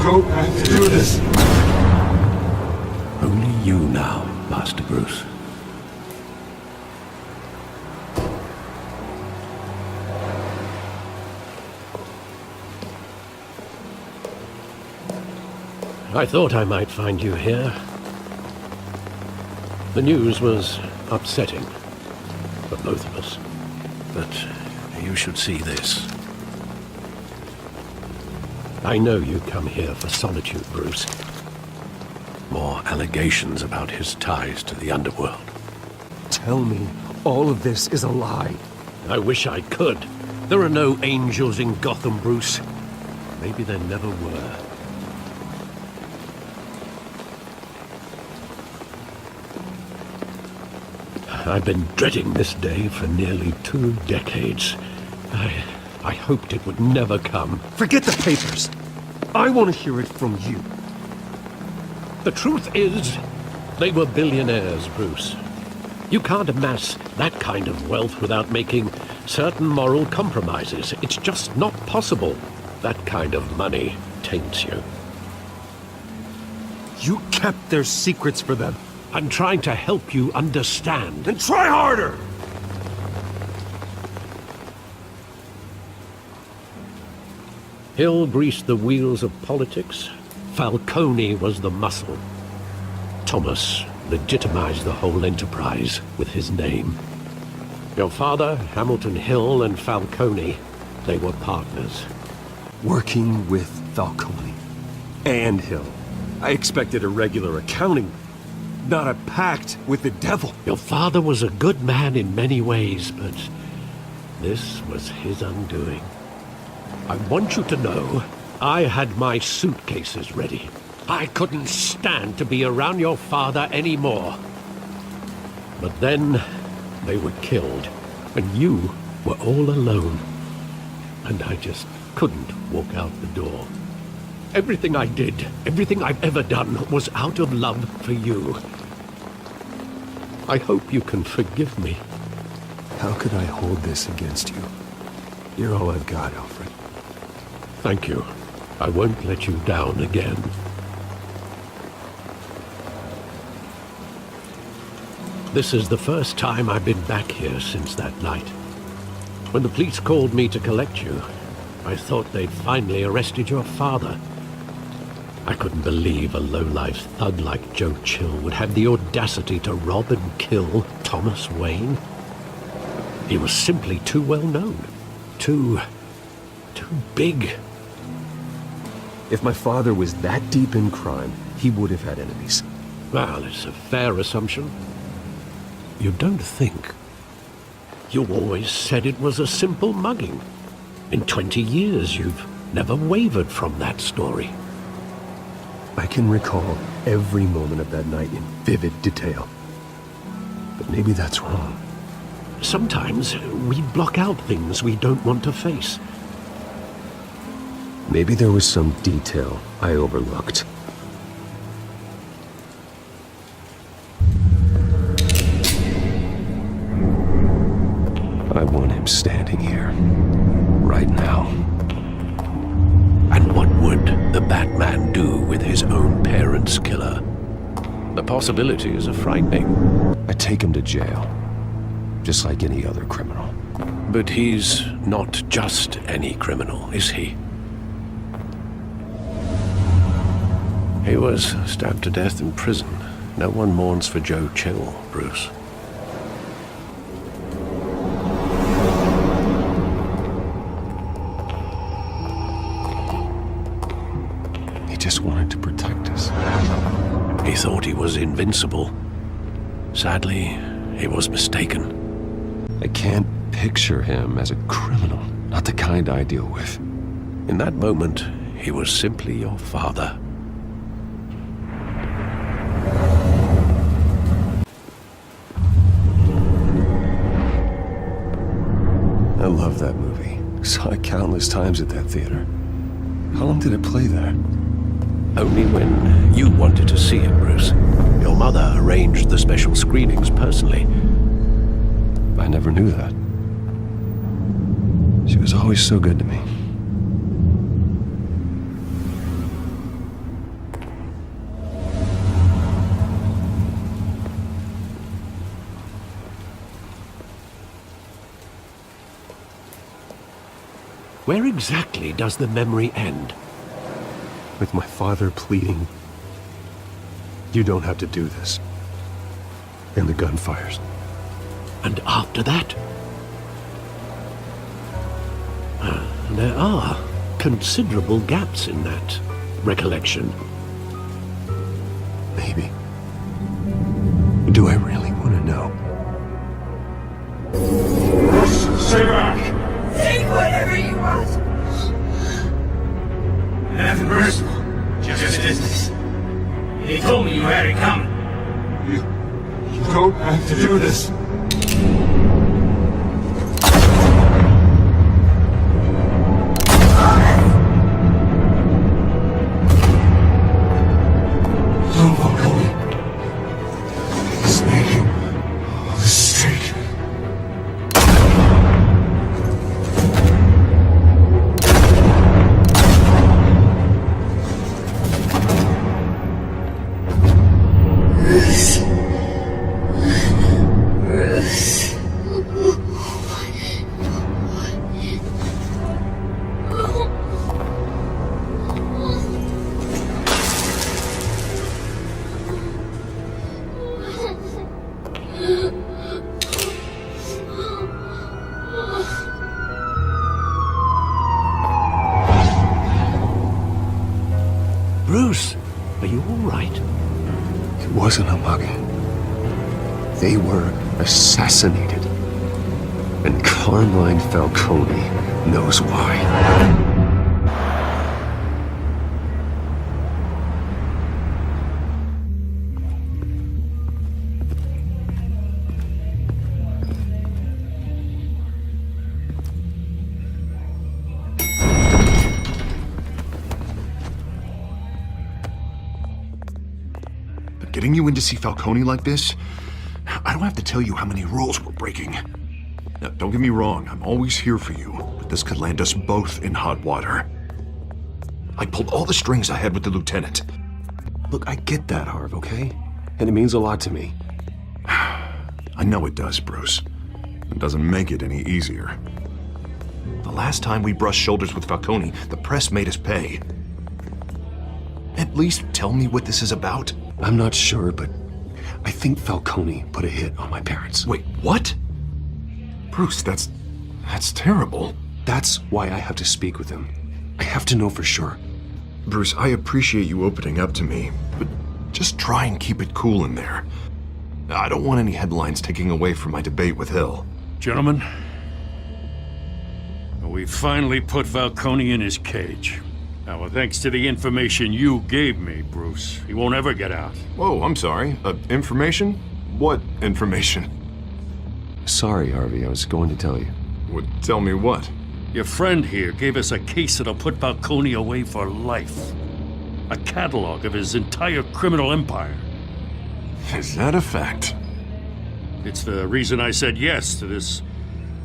don't have to do this. Only you now, Master Bruce. I thought I might find you here. The news was upsetting for both of us. But you should see this. I know you come here for solitude, Bruce. More allegations about his ties to the underworld. Tell me, all of this is a lie. I wish I could. There are no angels in Gotham, Bruce. Maybe there never were. I've been dreading this day for nearly 2 decades. I hoped it would never come. Forget the papers. I want to hear it from you. The truth is, they were billionaires, Bruce. You can't amass that kind of wealth without making certain moral compromises. It's just not possible. That kind of money taints you. You kept their secrets for them. I'm trying to help you understand. Then try harder! Hill greased the wheels of politics. Falcone was the muscle. Thomas legitimized the whole enterprise with his name. Your father, Hamilton Hill, and Falcone, they were partners. Working with Falcone and Hill. I expected a regular accounting, not a pact with the devil. Your father was a good man in many ways, but this was his undoing. I want you to know, I had my suitcases ready. I couldn't stand to be around your father anymore. But then, they were killed, and you were all alone. And I just couldn't walk out the door. Everything I did, everything I've ever done, was out of love for you. I hope you can forgive me. How could I hold this against you? You're all I've got, Alfred. Thank you. I won't let you down again. This is the first time I've been back here since that night. When the police called me to collect you, I thought they'd finally arrested your father. I couldn't believe a low-life thug like Joe Chill would have the audacity to rob and kill Thomas Wayne. He was simply too well known. Too big. If my father was that deep in crime, he would have had enemies. Well, it's a fair assumption. You don't think. You always said it was a simple mugging. In 20 years, you've never wavered from that story. I can recall every moment of that night in vivid detail. But maybe that's wrong. Sometimes we block out things we don't want to face. Maybe there was some detail I overlooked. I want him standing here, right now. And what would the Batman do with his own parents' killer? The possibilities are frightening. I take him to jail, just like any other criminal. But he's not just any criminal, is he? He was stabbed to death in prison. No one mourns for Joe Chill, Bruce. He just wanted to protect us. He thought he was invincible. Sadly, he was mistaken. I can't picture him as a criminal, not the kind I deal with. In that moment, he was simply your father. I love that movie. Saw it countless times at that theater. How long did it play there? Only when you wanted to see it, Bruce. Your mother arranged the special screenings personally. I never knew that. She was always so good to me. Where exactly does the memory end? With my father pleading, "You don't have to do this." And the gun fires. And after that? There are considerable gaps in that recollection. Maybe. Do I really want to know? Stay back! Take whatever you want. Nothing personal. Just business. They told me you had it coming. You don't have to do this. Don't walk away. He's making a mistake. Bruce, are you all right? It wasn't a mugging. They were assassinated. And Carmine Falcone knows why. Getting you in to see Falcone like this? I don't have to tell you how many rules we're breaking. Now, don't get me wrong, I'm always here for you, but this could land us both in hot water. I pulled all the strings I had with the lieutenant. Look, I get that, Harv, okay? And it means a lot to me. I know it does, Bruce. It doesn't make it any easier. The last time we brushed shoulders with Falcone, the press made us pay. At least tell me what this is about. I'm not sure, but I think Falcone put a hit on my parents. Wait, what? Bruce, that's terrible. That's why I have to speak with him. I have to know for sure. Bruce, I appreciate you opening up to me, but just try and keep it cool in there. I don't want any headlines taking away from my debate with Hill. Gentlemen, we finally put Falcone in his cage. Now, well, thanks to the information you gave me, Bruce, he won't ever get out. Whoa, I'm sorry. Information? What information? Sorry, Harvey, I was going to tell you. Would tell me what? Your friend here gave us a case that'll put Falcone away for life. A catalog of his entire criminal empire. Is that a fact? It's the reason I said yes to this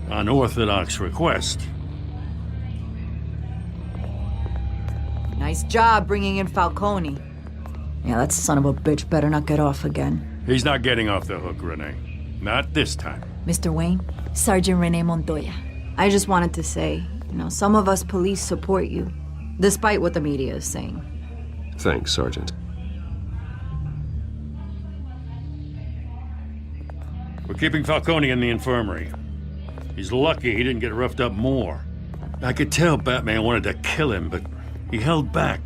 unorthodox request. Nice job bringing in Falcone. Yeah, that son of a bitch better not get off again. He's not getting off the hook, Renee. Not this time. Mr. Wayne, Sergeant Renee Montoya. I just wanted to say, some of us police support you, despite what the media is saying. Thanks, Sergeant. We're keeping Falcone in the infirmary. He's lucky he didn't get roughed up more. I could tell Batman wanted to kill him, but he held back.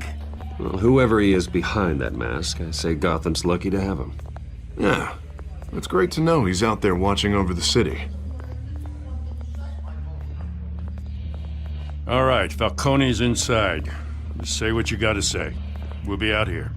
Well, whoever he is behind that mask, I say Gotham's lucky to have him. Yeah. It's great to know he's out there watching over the city. All right, Falcone's inside. Just say what you gotta say. We'll be out here.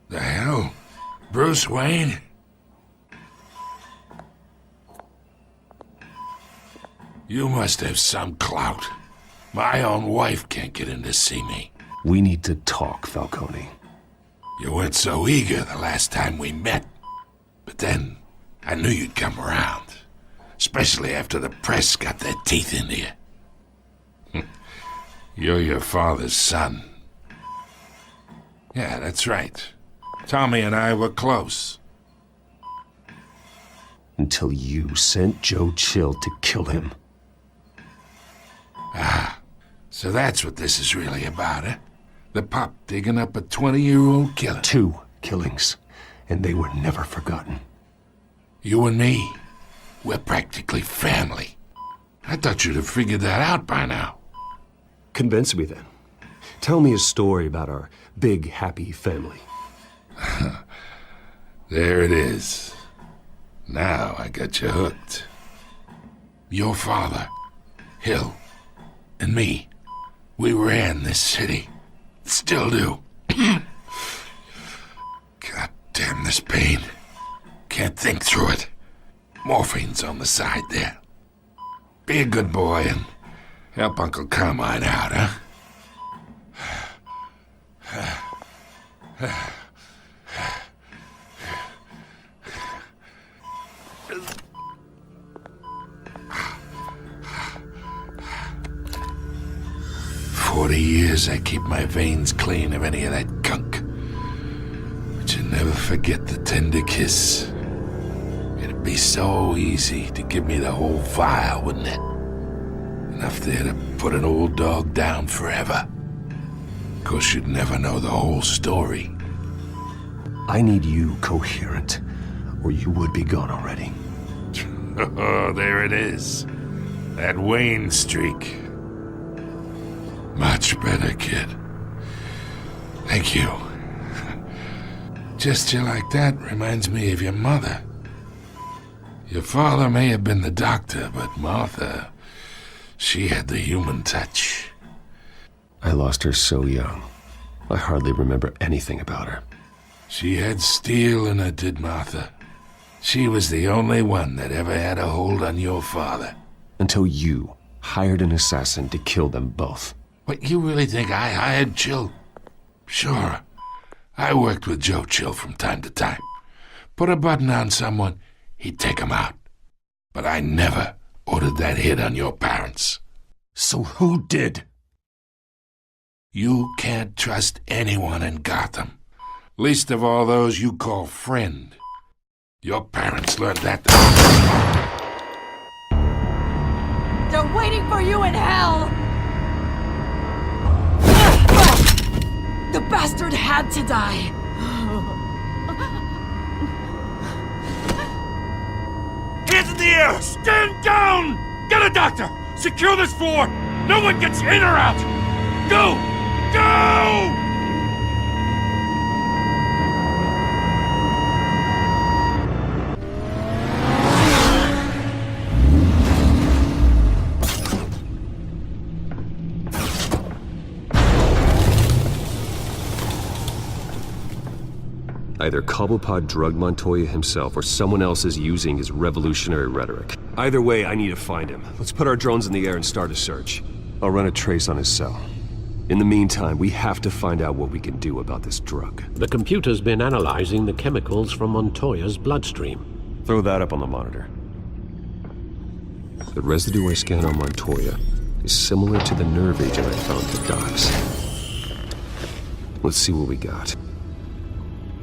The hell? Bruce Wayne? You must have some clout. My own wife can't get in to see me. We need to talk, Falcone. You weren't so eager the last time we met. But then, I knew you'd come around. Especially after the press got their teeth into you. You're your father's son. Yeah, that's right. Tommy and I were close. Until you sent Joe Chill to kill him. Ah, so that's what this is really about, eh? The pup digging up a 20-year-old killer. 2 killings, and they were never forgotten. You and me, we're practically family. I thought you'd have figured that out by now. Convince me then. Tell me a story about our big, happy family. There it is. Now I got you hooked. Your father, Hill, and me, we ran this city. Still do. God damn this pain. Can't think through it. Morphine's on the side there. Be a good boy and help Uncle Carmine out, huh? 40 years I keep my veins clean of any of that gunk. But you never forget the tender kiss. It'd be so easy to give me the whole vial, wouldn't it? Enough there to put an old dog down forever. Of course, you'd never know the whole story. I need you coherent, or you would be gone already. Oh, there it is. That Wayne streak. Much better, kid. Thank you. Gesture like that reminds me of your mother. Your father may have been the doctor, but Martha, she had the human touch. I lost her so young. I hardly remember anything about her. She had steel in her, did Martha. She was the only one that ever had a hold on your father. Until you hired an assassin to kill them both. What, you really think I hired Chill? Sure. I worked with Joe Chill from time to time. Put a button on someone, he'd take him out. But I never ordered that hit on your parents. So who did? You can't trust anyone in Gotham. Least of all those you call friend. Your parents learned that. They're waiting for you in hell! The bastard had to die! Hands in the air! Stand down! Get a doctor! Secure this floor! No one gets in or out! Go! Go! Either Cobblepot drugged Montoya himself, or someone else is using his revolutionary rhetoric. Either way, I need to find him. Let's put our drones in the air and start a search. I'll run a trace on his cell. In the meantime, we have to find out what we can do about this drug. The computer's been analyzing the chemicals from Montoya's bloodstream. Throw that up on the monitor. The residue I scanned on Montoya is similar to the nerve agent I found for Docs. Let's see what we got.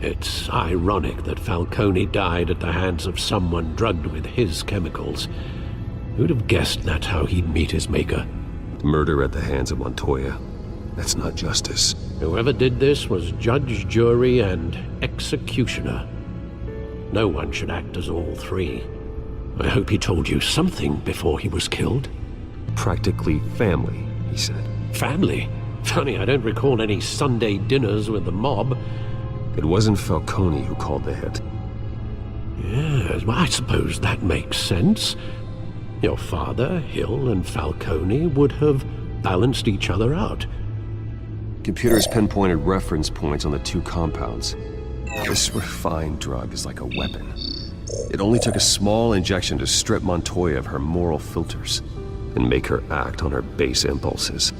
It's ironic that Falcone died at the hands of someone drugged with his chemicals. Who'd have guessed that's how he'd meet his maker? Murder at the hands of Montoya. That's not justice. Whoever did this was judge, jury, and executioner. No one should act as all three. I hope he told you something before he was killed. Practically family, he said. Family? Funny, I don't recall any Sunday dinners with the mob. It wasn't Falcone who called the hit. Yes, well, I suppose that makes sense. Your father, Hill, and Falcone would have balanced each other out. Computers pinpointed reference points on the 2 compounds. This refined drug is like a weapon. It only took a small injection to strip Montoya of her moral filters. and make her act on her base impulses.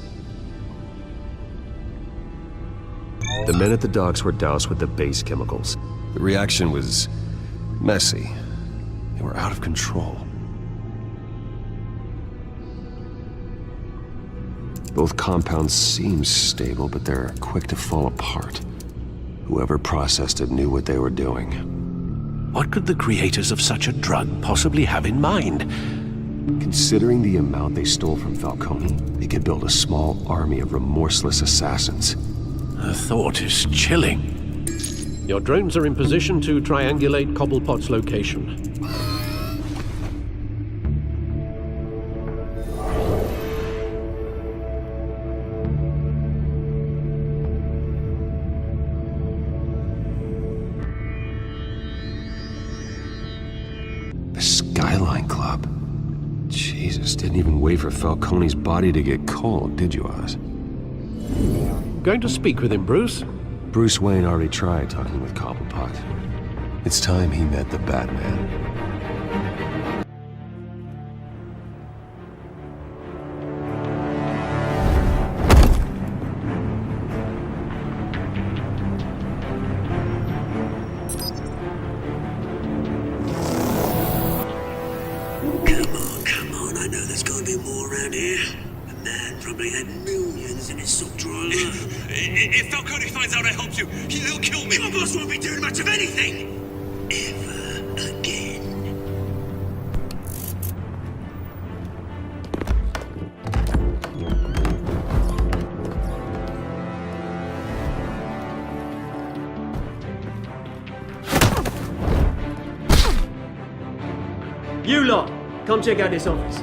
The men at the docks were doused with the base chemicals. The reaction was messy. They were out of control. Both compounds seem stable, but they're quick to fall apart. Whoever processed it knew what they were doing. What could the creators of such a drug possibly have in mind? Considering the amount they stole from Falcone, they could build a small army of remorseless assassins. The thought is chilling. Your drones are in position to triangulate Cobblepot's location. The Skyline Club. Jesus, didn't even wait for Falcone's body to get cold, did you, Oz? Going to speak with him, Bruce? Bruce Wayne already tried talking with Cobblepot. It's time he met the Batman. Come on, I know there's gotta be more around here. The man probably had millions in his sock drawer. If Falcone finds out I helped you, he'll kill me. My boss won't be doing much of anything. Ever again. You lot, come check out this office.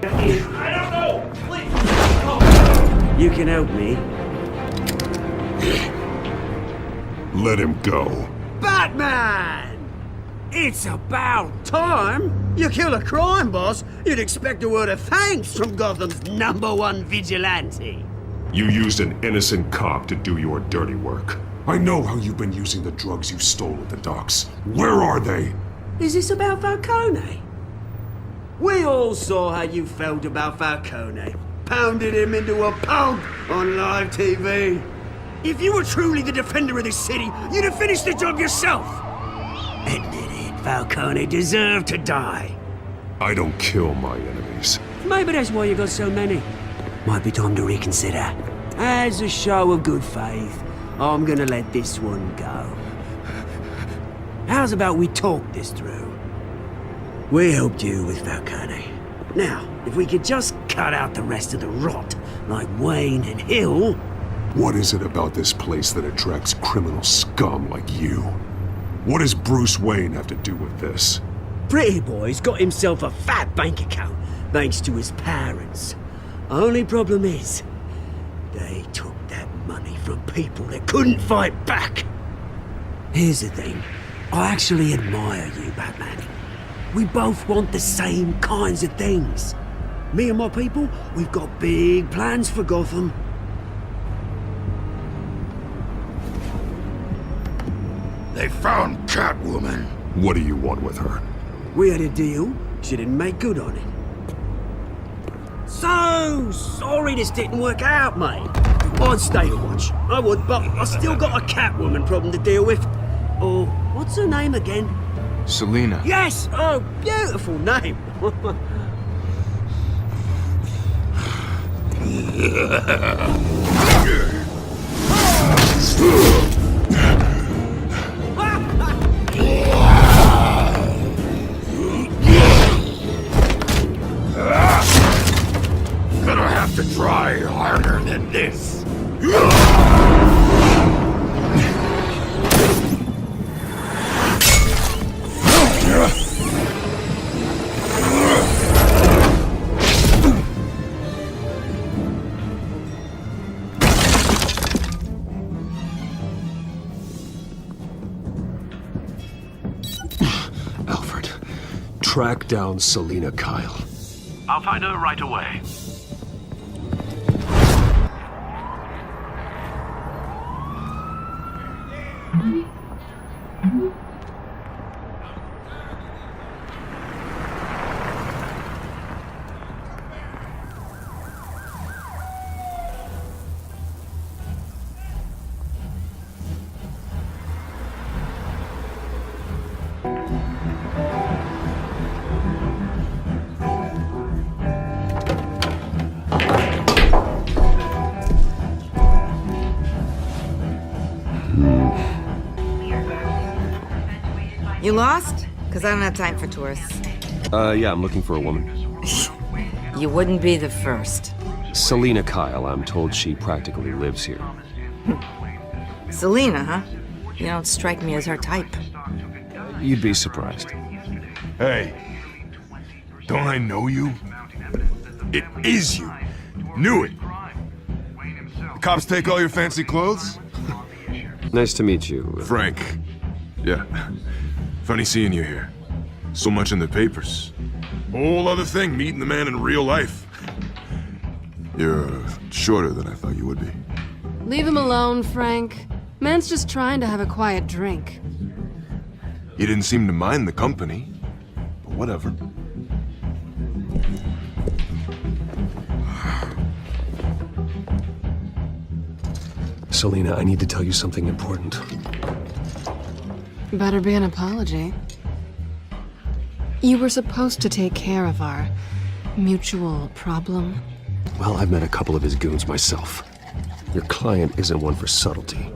I don't know! Please! You can help me. Let him go. Batman! It's about time! You kill a crime boss, you'd expect a word of thanks from Gotham's #1 vigilante. You used an innocent cop to do your dirty work. I know how you've been using the drugs you stole at the docks. Where are they? Is this about Falcone? We all saw how you felt about Falcone. Pounded him into a pulp on live TV. If you were truly the defender of this city, you'd have finished the job yourself. Admit it, Falcone deserved to die. I don't kill my enemies. Maybe that's why you got so many. Might be time to reconsider. As a show of good faith, I'm gonna let this one go. How's about we talk this through? We helped you with Falcone. Now, if we could just cut out the rest of the rot, like Wayne and Hill... What is it about this place that attracts criminal scum like you? What does Bruce Wayne have to do with this? Pretty Boy's got himself a fat bank account, thanks to his parents. Only problem is, they took that money from people that couldn't fight back. Here's the thing. I actually admire you, Batman. We both want the same kinds of things. Me and my people, we've got big plans for Gotham. They found Catwoman. What do you want with her? We had a deal. She didn't make good on it. So sorry this didn't work out, mate. I'd stay to watch. I would, but I still got a Catwoman problem to deal with. Oh, what's her name again? Selina. Yes! Oh, beautiful name. Gonna have to try harder than this. Alfred, track down Selina Kyle. I'll find her right away. lost? Because I don't have time for tourists. Yeah, I'm looking for a woman. You wouldn't be the first. Selina Kyle, I'm told she practically lives here. Selena, huh? You don't strike me as her type. You'd be surprised. Hey, don't I know you? It is you. Knew it. The cops take all your fancy clothes? Nice to meet you. Frank. Yeah. Funny seeing you here. So much in the papers. Whole other thing, meeting the man in real life. You're shorter than I thought you would be. Leave him alone, Frank. Man's just trying to have a quiet drink. You didn't seem to mind the company. But whatever. Selina, I need to tell you something important. Better be an apology. You were supposed to take care of our mutual problem. Well, I've met a couple of his goons myself. Your client isn't one for subtlety.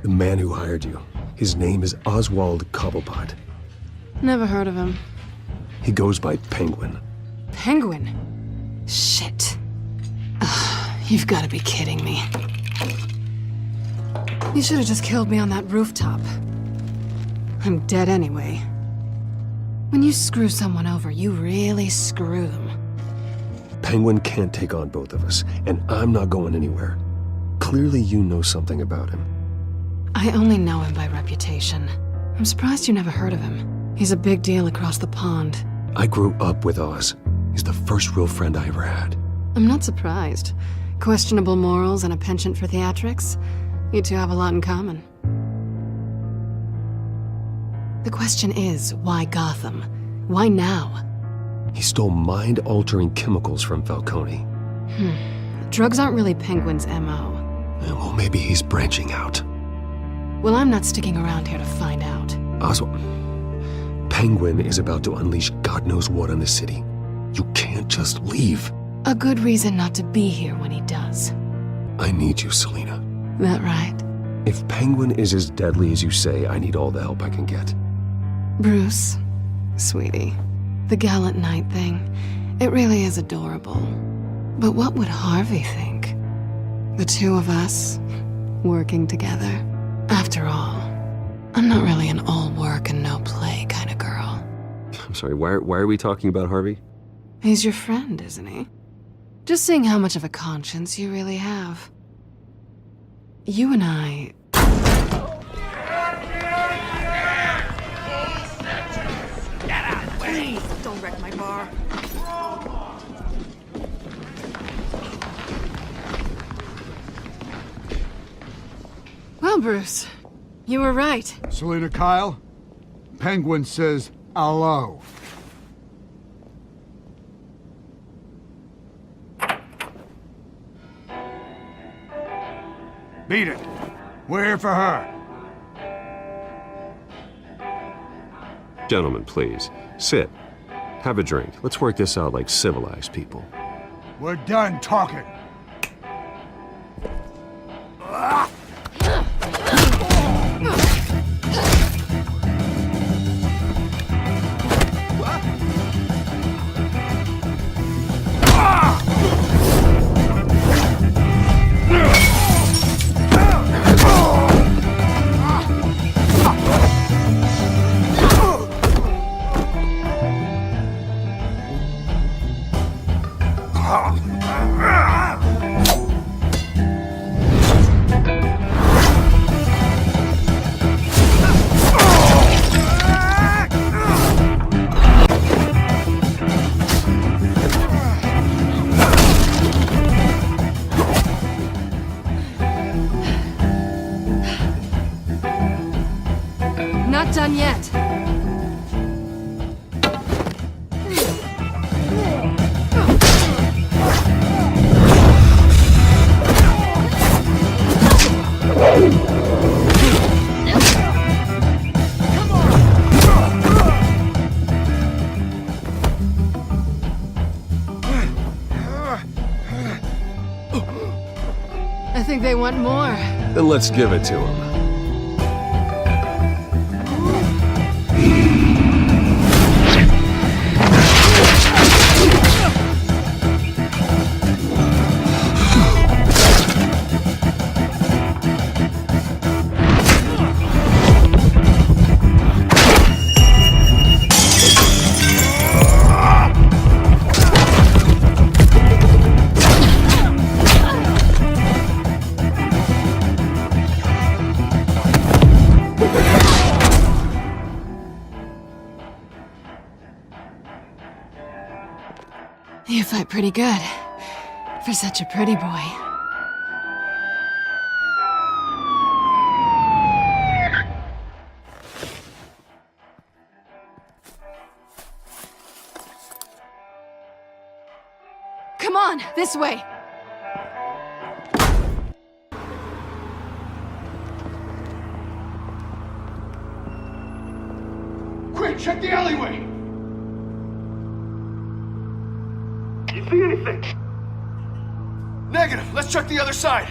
The man who hired you, his name is Oswald Cobblepot. Never heard of him. He goes by Penguin. Penguin? Shit. You've got to be kidding me. You should have just killed me on that rooftop. I'm dead anyway. When you screw someone over, you really screw them. Penguin can't take on both of us, and I'm not going anywhere. Clearly you know something about him. I only know him by reputation. I'm surprised you never heard of him. He's a big deal across the pond. I grew up with Oz. He's the first real friend I ever had. I'm not surprised. Questionable morals and a penchant for theatrics. You two have a lot in common. The question is, why Gotham? Why now? He stole mind-altering chemicals from Falcone. Drugs aren't really Penguin's M.O. Well, maybe he's branching out. Well, I'm not sticking around here to find out. Oswald, Penguin is about to unleash God knows what on the city. You can't just leave. A good reason not to be here when he does. I need you, Selina. That right? If Penguin is as deadly as you say, I need all the help I can get. Bruce, sweetie, the gallant knight thing, it really is adorable. But what would Harvey think? The two of us, working together. After all, I'm not really an all work and no play kind of girl. I'm sorry, why are we talking about Harvey? He's your friend, isn't he? Just seeing how much of a conscience you really have. You and I... Please, don't wreck my bar. Well, Bruce, you were right. Selina Kyle, Penguin says hello. Beat it. We're here for her. Gentlemen, please. Sit. Have a drink. Let's work this out like civilized people. We're done talking. Not done yet. I think they want more. Then let's give it to him. You fight pretty good. For such a pretty boy. Come on, this way! Quick, check the alleyway! You see anything? Negative. Let's check the other side.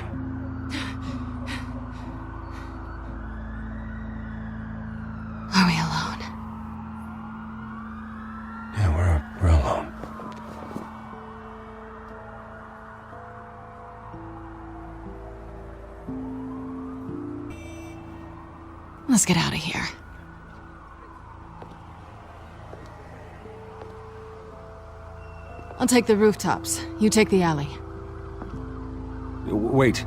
Are we alone? Yeah, we're alone. Let's get out of here. I'll take the rooftops. You take the alley. Wait.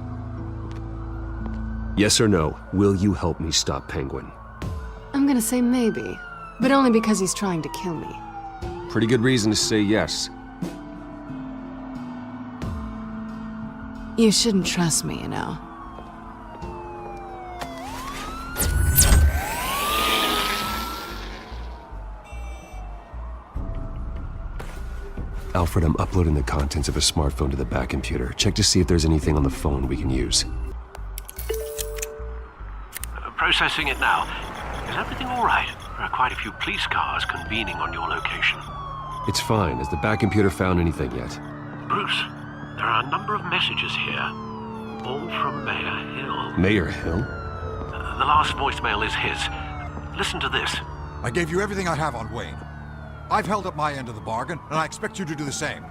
Yes or no, will you help me stop Penguin? I'm gonna say maybe, but only because he's trying to kill me. Pretty good reason to say yes. You shouldn't trust me, you know. Alfred, I'm uploading the contents of a smartphone to the back computer. Check to see if there's anything on the phone we can use. Processing it now. Is everything all right? There are quite a few police cars convening on your location. It's fine. Has the back computer found anything yet? Bruce, there are a number of messages here. All from Mayor Hill. Mayor Hill? The last voicemail is his. Listen to this. I gave you everything I have on Wayne. I've held up my end of the bargain, and I expect you to do the same.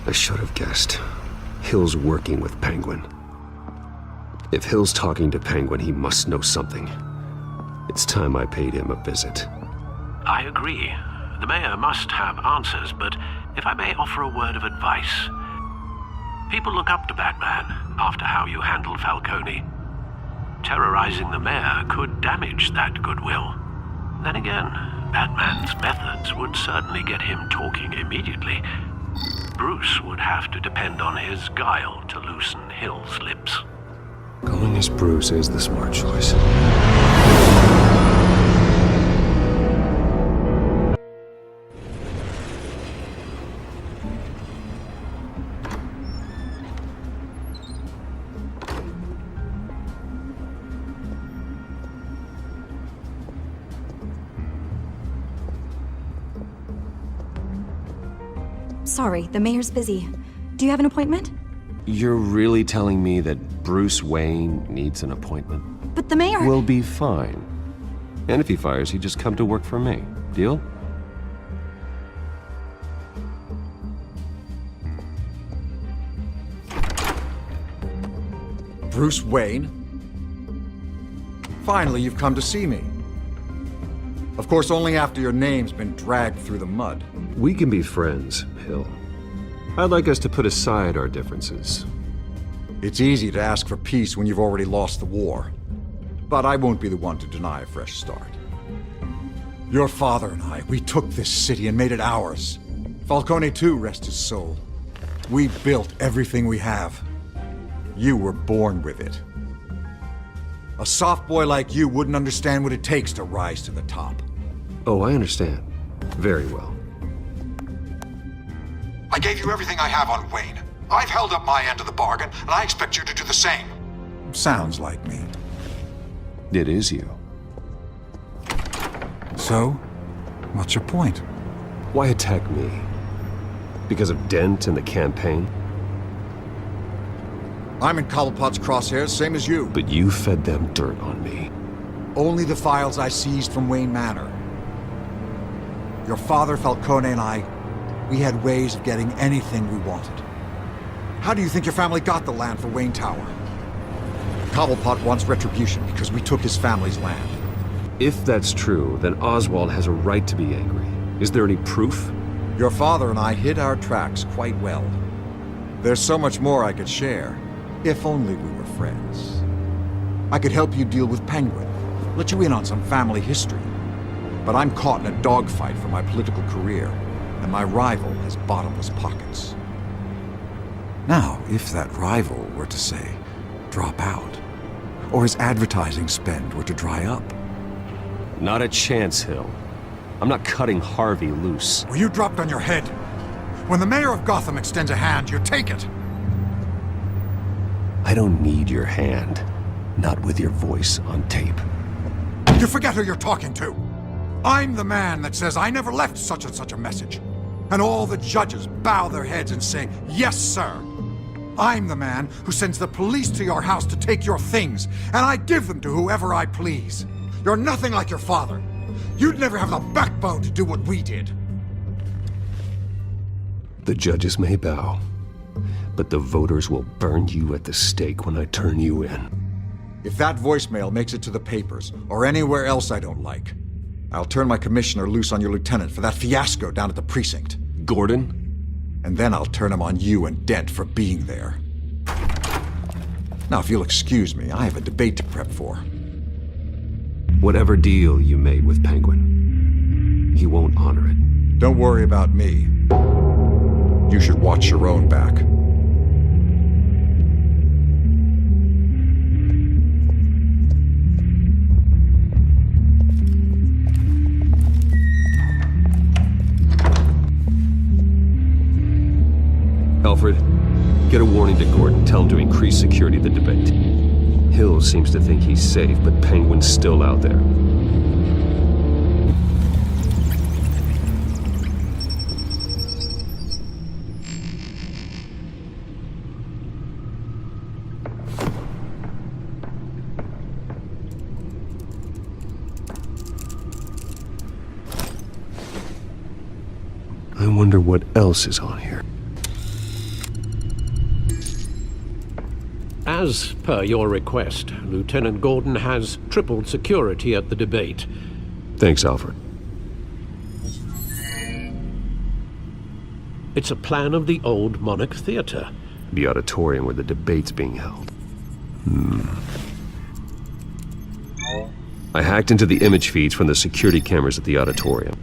I should have guessed. Hill's working with Penguin. If Hill's talking to Penguin, he must know something. It's time I paid him a visit. I agree. The mayor must have answers, but if I may offer a word of advice. People look up to Batman after how you handled Falcone. Terrorizing the mayor could damage that goodwill. Then again, Batman's methods would certainly get him talking immediately. Bruce would have to depend on his guile to loosen Hill's lips. Going as Bruce is the smart choice. Sorry, the mayor's busy. Do you have an appointment? You're really telling me that Bruce Wayne needs an appointment? But the mayor... We'll be fine. And if he fires, he'd just come to work for me. Deal? Bruce Wayne? Finally, you've come to see me. Of course, only after your name's been dragged through the mud. We can be friends, Hill. I'd like us to put aside our differences. It's easy to ask for peace when you've already lost the war. But I won't be the one to deny a fresh start. Your father and I, we took this city and made it ours. Falcone too, rest his soul. We built everything we have. You were born with it. A soft boy like you wouldn't understand what it takes to rise to the top. Oh, I understand. Very well. I gave you everything I have on Wayne. I've held up my end of the bargain, and I expect you to do the same. Sounds like me. It is you. So, what's your point? Why attack me? Because of Dent and the campaign? I'm in Cobblepot's crosshairs, same as you. But you fed them dirt on me. Only the files I seized from Wayne Manor. Your father, Falcone, and I, we had ways of getting anything we wanted. How do you think your family got the land for Wayne Tower? Cobblepot wants retribution because we took his family's land. If that's true, then Oswald has a right to be angry. Is there any proof? Your father and I hid our tracks quite well. There's so much more I could share, if only we were friends. I could help you deal with Penguin, let you in on some family history. But I'm caught in a dogfight for my political career. and my rival has bottomless pockets. Now, if that rival were to, say, drop out, or his advertising spend were to dry up... Not a chance, Hill. I'm not cutting Harvey loose. Were you dropped on your head? When the mayor of Gotham extends a hand, you take it! I don't need your hand. Not with your voice on tape. You forget who you're talking to! I'm the man that says I never left such and such a message. And all the judges bow their heads and say, "Yes, sir." I'm the man who sends the police to your house to take your things, and I give them to whoever I please. You're nothing like your father. You'd never have the backbone to do what we did. The judges may bow, but the voters will burn you at the stake when I turn you in. If that voicemail makes it to the papers, or anywhere else I don't like, I'll turn my commissioner loose on your lieutenant for that fiasco down at the precinct. Gordon? And then I'll turn him on you and Dent for being there. Now, if you'll excuse me, I have a debate to prep for. Whatever deal you made with Penguin, he won't honor it. Don't worry about me. You should watch your own back. Alfred, get a warning to Gordon. Tell him to increase security of the debate. Hill seems to think he's safe, but Penguin's still out there. I wonder what else is on here. As per your request, Lieutenant Gordon has tripled security at the debate. Thanks, Alfred. It's a plan of the old Monarch Theater. The auditorium where the debate's being held. I hacked into the image feeds from the security cameras at the auditorium.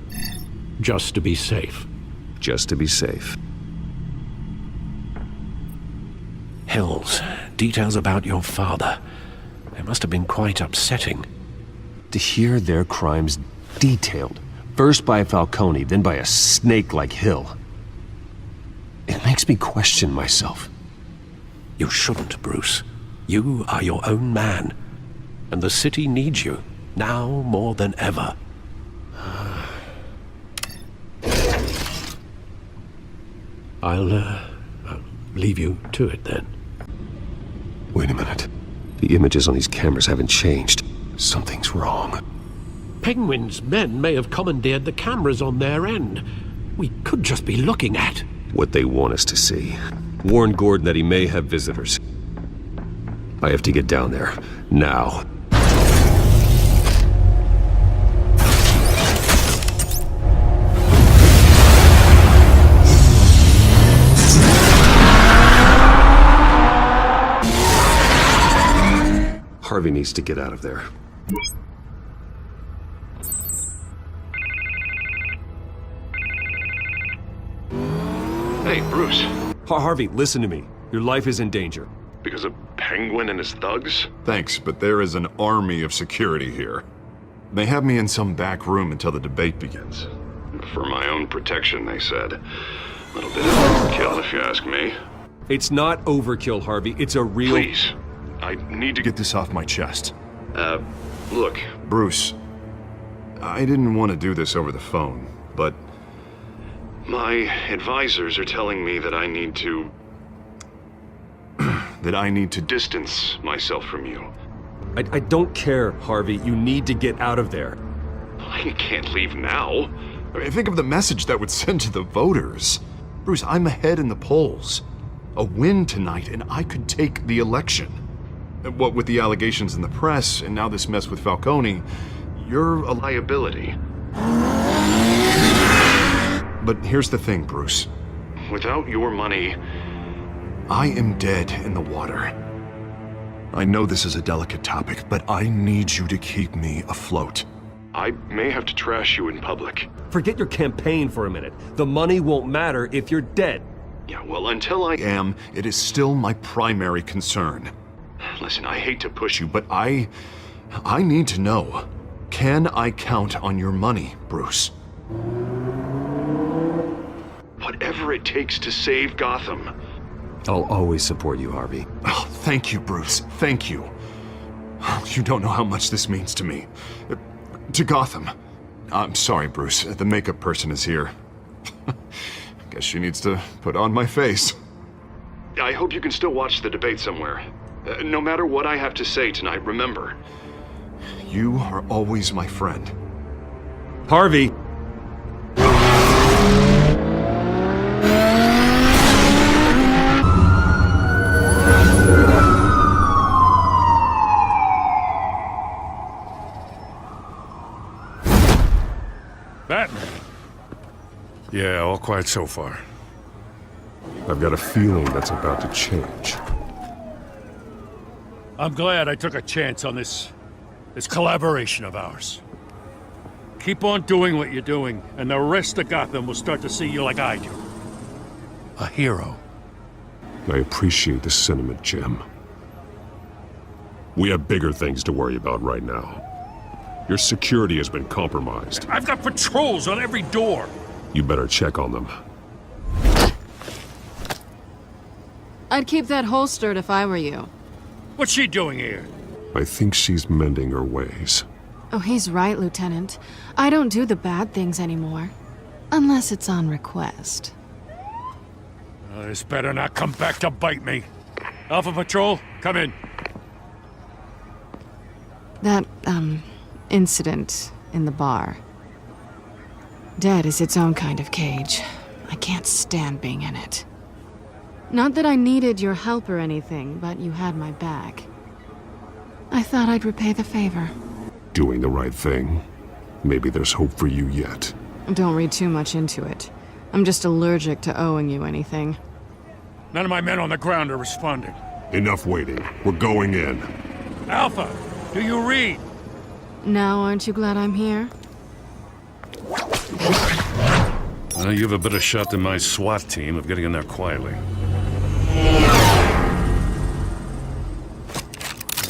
Just to be safe. Just to be safe. Hills, details about your father. They must have been quite upsetting. To hear their crimes detailed, first by Falcone, then by a snake like Hill. It makes me question myself. You shouldn't, Bruce. You are your own man. And the city needs you, now more than ever. I'll leave you to it then. Wait a minute. The images on these cameras haven't changed. Something's wrong. Penguin's men may have commandeered the cameras on their end. We could just be looking at what they want us to see. Warn Gordon that he may have visitors. I have to get down there. Now. Harvey needs to get out of there. Hey, Bruce. Harvey, listen to me. Your life is in danger. Because of Penguin and his thugs? Thanks, but there is an army of security here. They have me in some back room until the debate begins. For my own protection, they said. A little bit of overkill, if you ask me. It's not overkill, Harvey. It's a real... Please. I need to get this off my chest. Look. Bruce, I didn't want to do this over the phone, but my advisors are telling me that I need to... distance myself from you. I don't care, Harvey. You need to get out of there. I can't leave now. I mean, think of the message that would send to the voters. Bruce, I'm ahead in the polls. A win tonight, and I could take the election. What with the allegations in the press, and now this mess with Falcone, you're a liability. But here's the thing, Bruce. Without your money, I am dead in the water. I know this is a delicate topic, but I need you to keep me afloat. I may have to trash you in public. Forget your campaign for a minute. The money won't matter if you're dead. Yeah, well, until I am, it is still my primary concern. Listen, I hate to push you, but I need to know. Can I count on your money, Bruce? Whatever it takes to save Gotham. I'll always support you, Harvey. Oh, thank you, Bruce. Thank you. You don't know how much this means to me. To Gotham. I'm sorry, Bruce. The makeup person is here. Guess she needs to put on my face. I hope you can still watch the debate somewhere. No matter what I have to say tonight, remember. You are always my friend. Harvey! Batman. Yeah, all quiet so far. I've got a feeling that's about to change. I'm glad I took a chance on this collaboration of ours. Keep on doing what you're doing, and the rest of Gotham will start to see you like I do. A hero. I appreciate the sentiment, Jim. We have bigger things to worry about right now. Your security has been compromised. I've got patrols on every door. You better check on them. I'd keep that holstered if I were you. What's she doing here? I think she's mending her ways. Oh, he's right, Lieutenant. I don't do the bad things anymore. Unless it's on request. This better not come back to bite me. Alpha Patrol, come in. That, incident in the bar. Dead is its own kind of cage. I can't stand being in it. Not that I needed your help or anything, but you had my back. I thought I'd repay the favor. Doing the right thing. Maybe there's hope for you yet. Don't read too much into it. I'm just allergic to owing you anything. None of my men on the ground are responding. Enough waiting. We're going in. Alpha, do you read? Now aren't you glad I'm here? Well, you have a better shot than my SWAT team of getting in there quietly.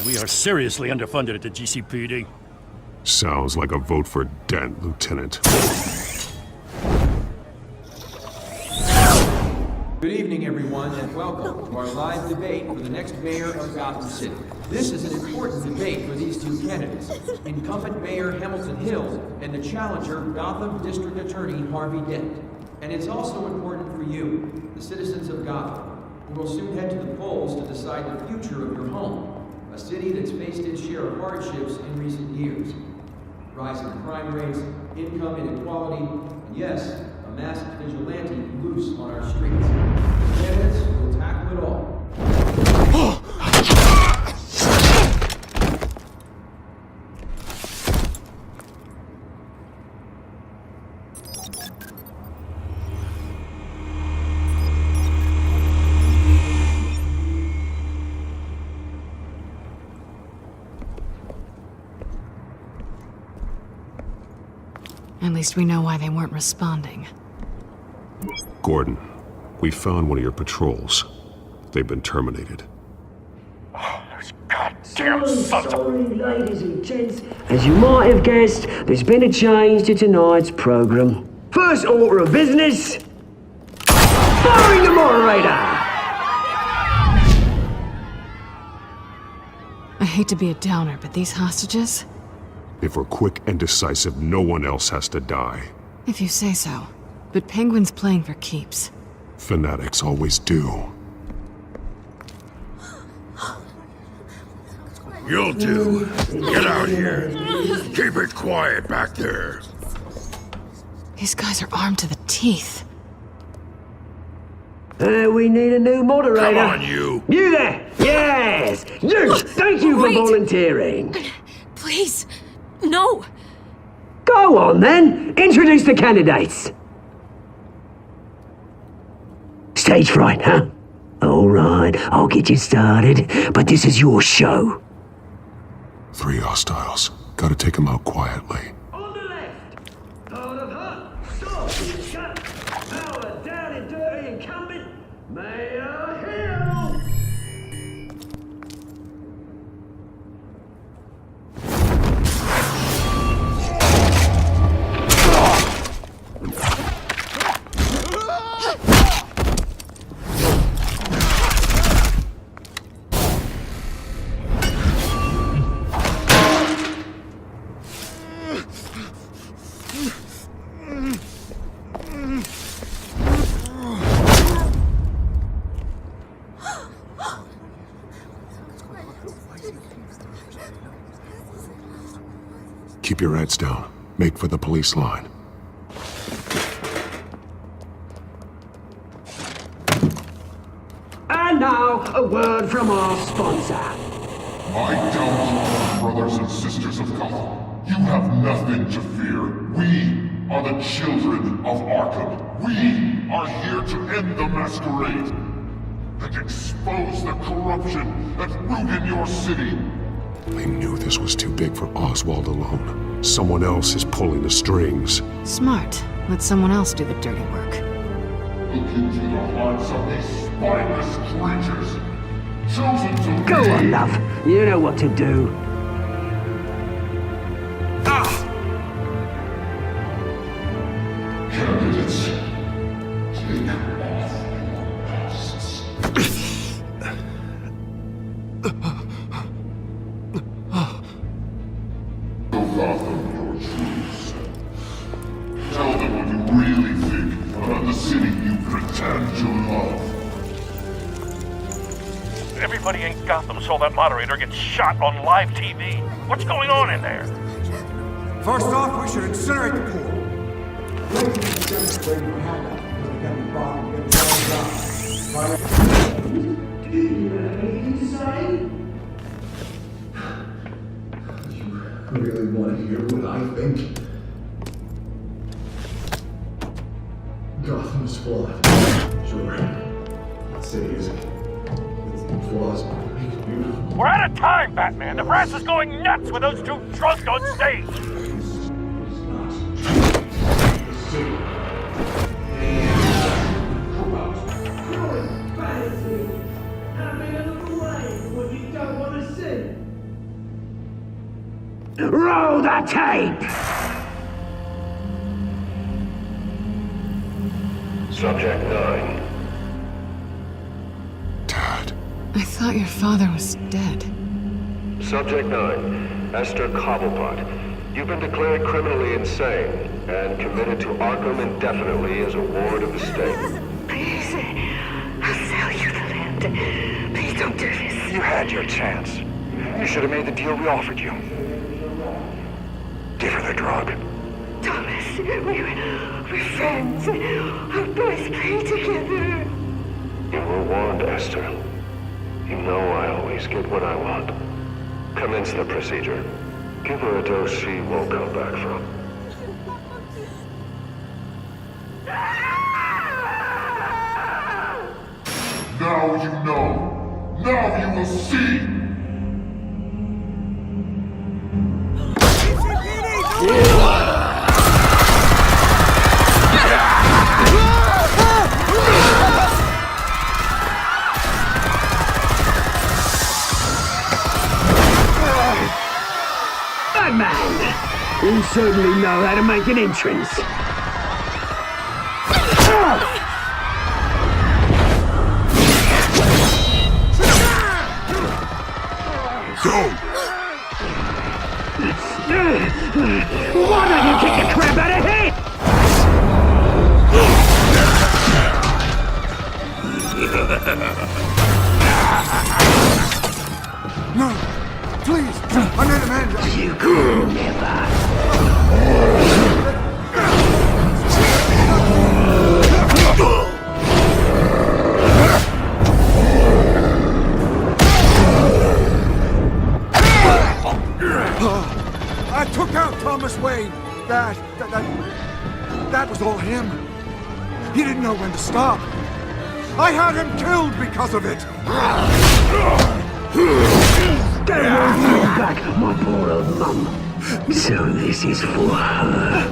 We are seriously underfunded at the GCPD. Sounds like a vote for Dent, Lieutenant. Good evening, everyone, and welcome to our live debate for the next mayor of Gotham City. This is an important debate for these two candidates, incumbent Mayor Hamilton Hill and the challenger, Gotham District Attorney Harvey Dent. And it's also important for you, the citizens of Gotham, who will soon head to the polls to decide the future of your home, a city that's faced its share of hardships in recent years. Rising crime rates, income inequality, and yes, a masked vigilante loose on our streets. The candidates will tackle it all. At least we know why they weren't responding. Gordon, we found one of your patrols. They've been terminated. So sorry, ladies and gents. As you might have guessed, there's been a change to tonight's program. First order of business, firing the moderator! I hate to be a downer, but these hostages? If we're quick and decisive, no one else has to die. If you say so. But Penguin's playing for keeps. Fanatics always do. You'll do. Get out here. Keep it quiet back there. These guys are armed to the teeth. We need a new moderator. Come on, you. You there! Yes! You! Thank you for volunteering. Please, no. Go on then. Introduce the candidates. Stage fright, huh? All right, I'll get you started, but this is your show. 3 hostiles. Gotta take them out quietly. Power down and dirty incumbent, Mayor Hill! Keep your heads down. Make for the police line. And now, a word from our sponsor. My downfall, brothers and sisters of Gotham. You have nothing to fear. We are the children of Arkham. We are here to end the masquerade and expose the corruption that root in your city. I knew this was too big for Oswald alone. Someone else is pulling the strings. Smart. Let someone else do the dirty work. Look into the hearts of these spineless creatures, chosen to Go on, love. You know what to do. Candidates, take off your masks. Show Gotham your truths. Tell them what you really think about the city you pretend to love. Everybody in Gotham saw that moderator get shot on live TV. What's going on in there? First off, we should incinerate the pool. You really want to hear what I think? Gotham's flawed. Sure. The city isn't. Its flaws make it beautiful. We're out of time, Batman. The press is going nuts with those two drunks on stage. Roll the tape! Subject 9. I thought your father was dead. Subject 9, Esther Cobblepot. You've been declared criminally insane and committed to Arkham indefinitely as a ward of the state. Please, I'll sell you the land. Please don't do this. You had your chance. You should have made the deal we offered you. Give her the drug. Thomas, we're friends. Our boys play together. You were warned, Esther. You know I always get what I want. Commence the procedure. Give her a dose she won't come back from. Now you know. Now you will see. Batman! You certainly know how to make an entrance. Why don't you kick the crap out of him? No! Please! I'm not a man! You could never! I took out Thomas Wayne. That was all him. He didn't know when to stop. I had him killed because of it. Don't bring back my poor old mum. So this is for her.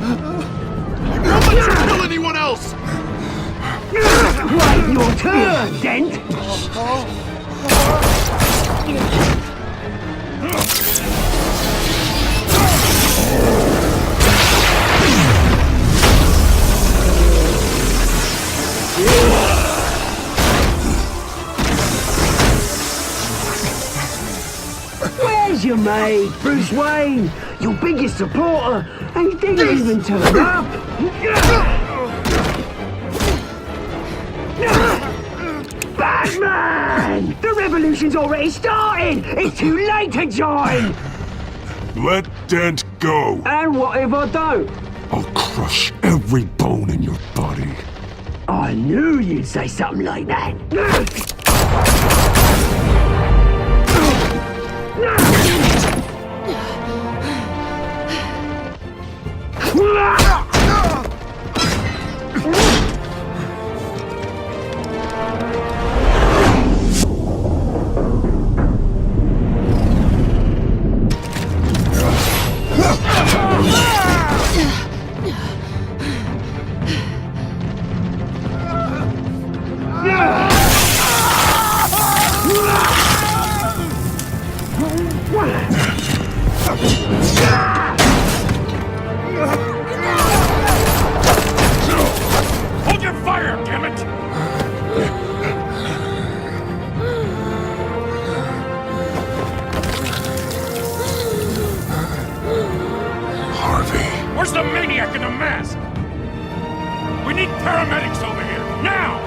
Nobody's kill anyone! else! Wait your turn, Dent! Where's your mate, Bruce Wayne? Your biggest supporter, and he didn't even turn up! Batman! The revolution's already started! It's too late to join! Let Dent go! And what if I don't? I'll crush every bone in your body. I knew you'd say something like that! Hold your fire, damn it! Harvey. Where's the maniac in the mask? We need paramedics over here, now!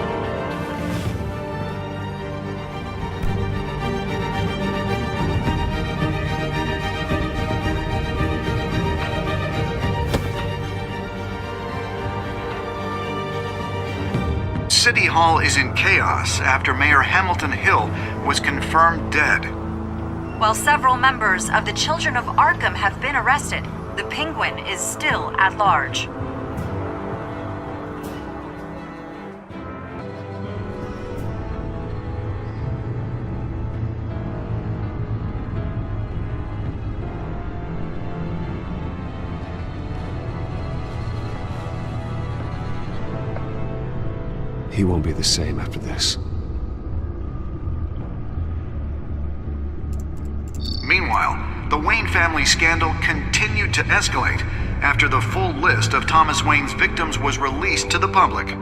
City Hall is in chaos after Mayor Hamilton Hill was confirmed dead. While several members of the Children of Arkham have been arrested, the Penguin is still at large. He won't be the same after this. Meanwhile, the Wayne family scandal continued to escalate after the full list of Thomas Wayne's victims was released to the public.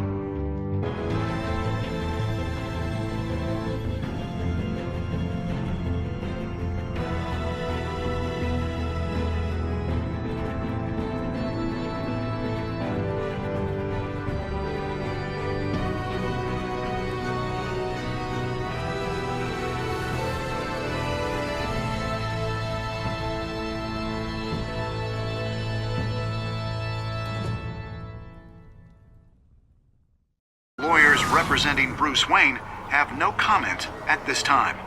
Lawyers representing Bruce Wayne have no comment at this time.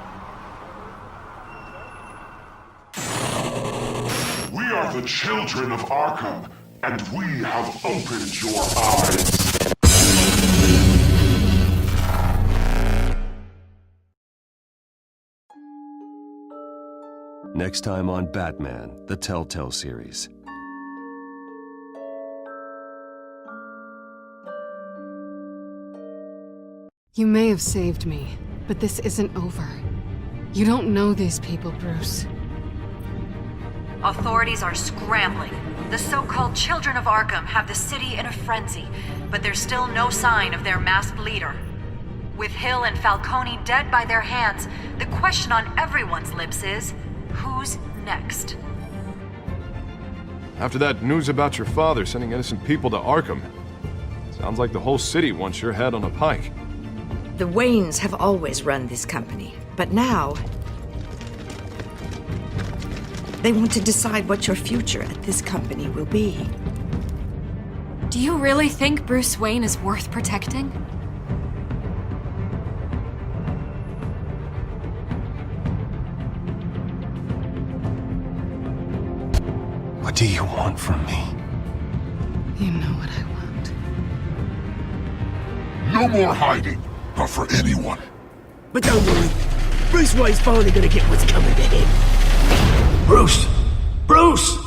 We are the children of Arkham, and we have opened your eyes. Next time on Batman, the Telltale series. You may have saved me, but this isn't over. You don't know these people, Bruce. Authorities are scrambling. The so-called Children of Arkham have the city in a frenzy, but there's still no sign of their masked leader. With Hill and Falcone dead by their hands, the question on everyone's lips is, who's next? After that news about your father sending innocent people to Arkham, sounds like the whole city wants your head on a pike. The Waynes have always run this company, but now they want to decide what your future at this company will be. Do you really think Bruce Wayne is worth protecting? What do you want from me? You know what I want. No more hiding, not for anyone. But don't worry, Bruce Wayne's finally gonna get what's coming to him. Bruce! Bruce!